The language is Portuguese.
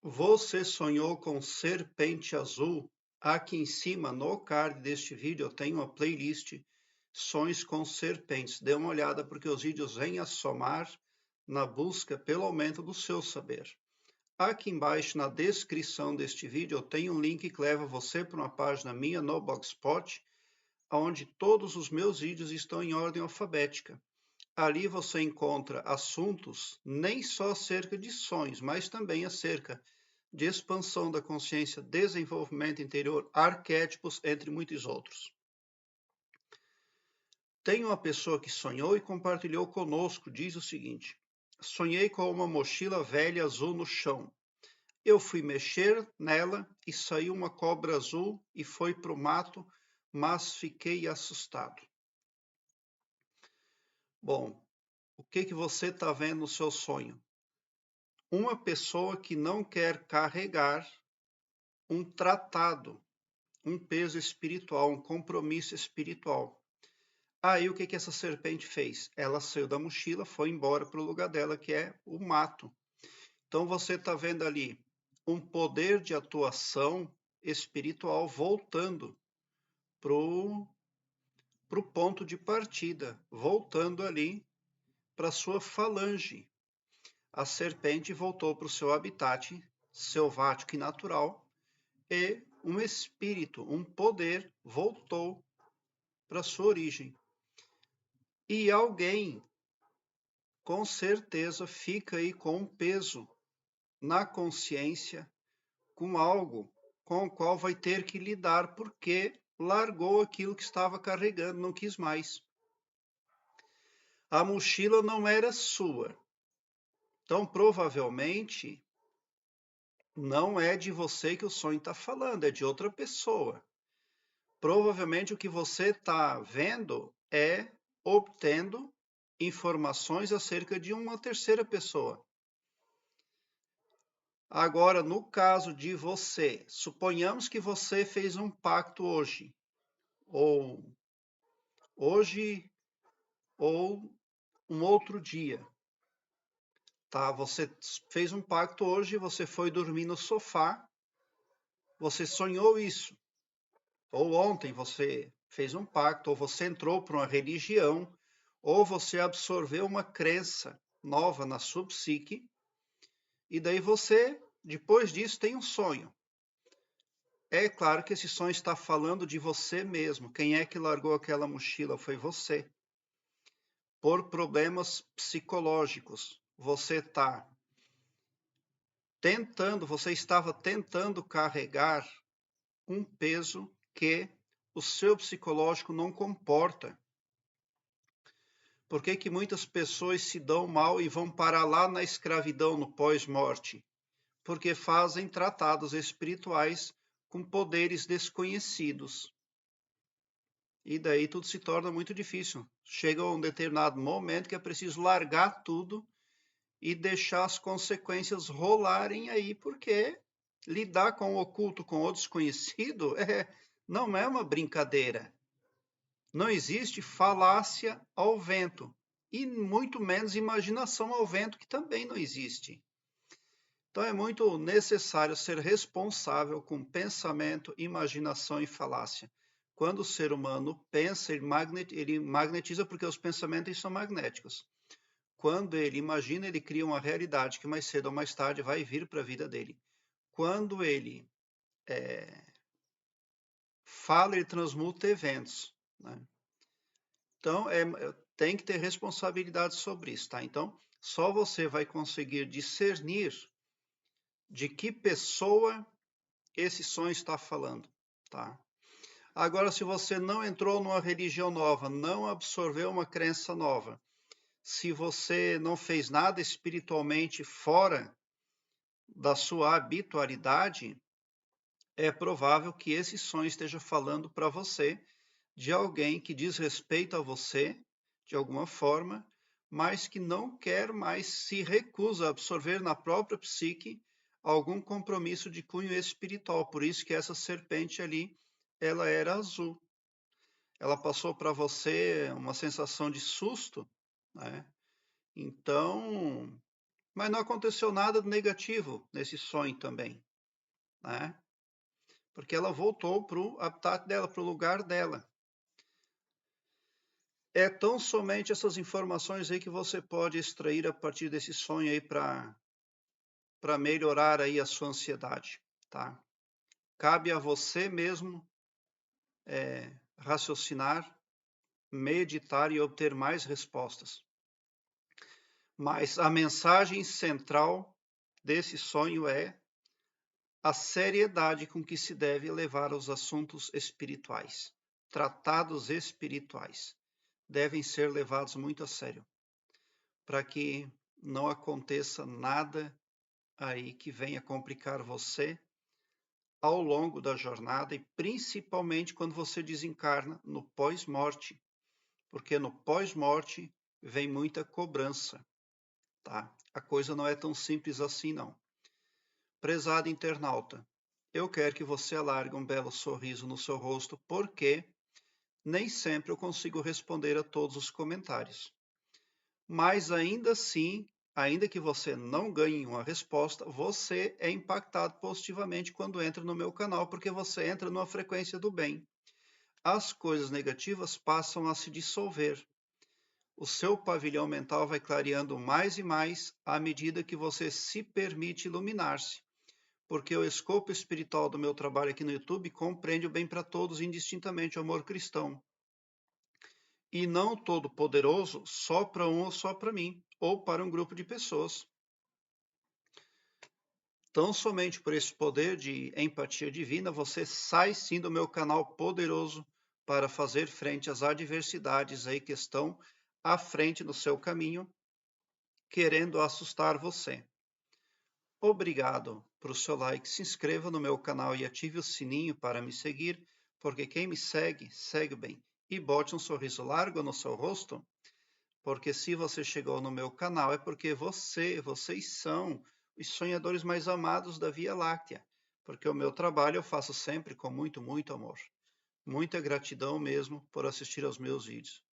Você sonhou com serpente azul? Aqui em cima, no card deste vídeo, eu tenho uma playlist Sonhos com Serpentes. Dê uma olhada porque os vídeos vêm a somar na busca pelo aumento do seu saber. Aqui embaixo, na descrição deste vídeo, eu tenho um link que leva você para uma página minha no Blogspot, onde todos os meus vídeos estão em ordem alfabética. Ali você encontra assuntos nem só acerca de sonhos, mas também acerca de expansão da consciência, desenvolvimento interior, arquétipos, entre muitos outros. Tem uma pessoa que sonhou e compartilhou conosco, diz o seguinte: sonhei com uma mochila velha azul no chão. Eu fui mexer nela e saiu uma cobra azul e foi para o mato, mas fiquei assustado. Bom, o que você está vendo no seu sonho? Uma pessoa que não quer carregar um tratado, um peso espiritual, um compromisso espiritual. Aí o que essa serpente fez? Ela saiu da mochila, foi embora para o lugar dela, que é o mato. Então você está vendo ali um poder de atuação espiritual voltando para o ponto de partida, voltando ali para a sua falange. A serpente voltou para o seu habitat selvático e natural e um espírito, um poder voltou para sua origem. E alguém, com certeza, fica aí com um peso na consciência, com algo com o qual vai ter que lidar, porque largou aquilo que estava carregando, não quis mais. A mochila não era sua. Então, provavelmente, não é de você que o sonho está falando, é de outra pessoa. Provavelmente o que você está vendo é obtendo informações acerca de uma terceira pessoa. Agora, no caso de você, suponhamos que você fez um pacto hoje, ou hoje, ou um outro dia, tá? Você fez um pacto hoje, você foi dormir no sofá, você sonhou isso. Ou ontem você fez um pacto, ou você entrou para uma religião, ou você absorveu uma crença nova na sua psique, e daí você, depois disso, tem um sonho. É claro que esse sonho está falando de você mesmo. Quem é que largou aquela mochila? Foi você. Por problemas psicológicos. Você estava tentando carregar um peso que o seu psicológico não comporta. Por que que muitas pessoas se dão mal e vão parar lá na escravidão no pós-morte? Porque fazem tratados espirituais com poderes desconhecidos. E daí tudo se torna muito difícil. Chega um determinado momento que é preciso largar tudo e deixar as consequências rolarem aí, porque lidar com o oculto, com o desconhecido, não é uma brincadeira. Não existe falácia ao vento, e muito menos imaginação ao vento, que também não existe. Então é muito necessário ser responsável com pensamento, imaginação e falácia. Quando o ser humano pensa, ele magnetiza porque os pensamentos são magnéticos. Quando ele imagina, ele cria uma realidade que mais cedo ou mais tarde vai vir para a vida dele. Quando ele fala, ele transmuta eventos, né? Então, tem que ter responsabilidade sobre isso, tá? Então, só você vai conseguir discernir de que pessoa esse sonho está falando, tá? Agora, se você não entrou numa religião nova, não absorveu uma crença nova, se você não fez nada espiritualmente fora da sua habitualidade, é provável que esse sonho esteja falando para você de alguém que diz respeito a você, de alguma forma, mas que não quer mais, se recusa a absorver na própria psique algum compromisso de cunho espiritual. Por isso que essa serpente ali, ela era azul. Ela passou para você uma sensação de susto, né? Então, mas não aconteceu nada negativo nesse sonho também, né? Porque ela voltou para o habitat dela, para o lugar dela. É tão somente essas informações aí que você pode extrair a partir desse sonho aí para melhorar aí a sua ansiedade, tá? Cabe a você mesmo raciocinar, meditar e obter mais respostas. Mas a mensagem central desse sonho é a seriedade com que se deve levar os assuntos espirituais. Tratados espirituais devem ser levados muito a sério, para que não aconteça nada aí que venha complicar você ao longo da jornada e principalmente quando você desencarna no pós-morte, porque no pós-morte vem muita cobrança, tá? A coisa não é tão simples assim, não. Prezado internauta, eu quero que você alargue um belo sorriso no seu rosto, porque nem sempre eu consigo responder a todos os comentários. Mas ainda assim, ainda que você não ganhe uma resposta, você é impactado positivamente quando entra no meu canal, porque você entra numa frequência do bem. As coisas negativas passam a se dissolver. O seu pavilhão mental vai clareando mais e mais à medida que você se permite iluminar-se. Porque o escopo espiritual do meu trabalho aqui no YouTube compreende o bem para todos, indistintamente o amor cristão. E não todo poderoso só para um ou só para mim, ou para um grupo de pessoas. Tão somente por esse poder de empatia divina, você sai sim do meu canal poderoso para fazer frente às adversidades aí que estão à frente no seu caminho, querendo assustar você. Obrigado por seu like, se inscreva no meu canal e ative o sininho para me seguir, porque quem me segue, segue bem. E bote um sorriso largo no seu rosto, porque se você chegou no meu canal é porque vocês são os sonhadores mais amados da Via Láctea, porque o meu trabalho eu faço sempre com muito, muito amor. Muita gratidão mesmo por assistir aos meus vídeos.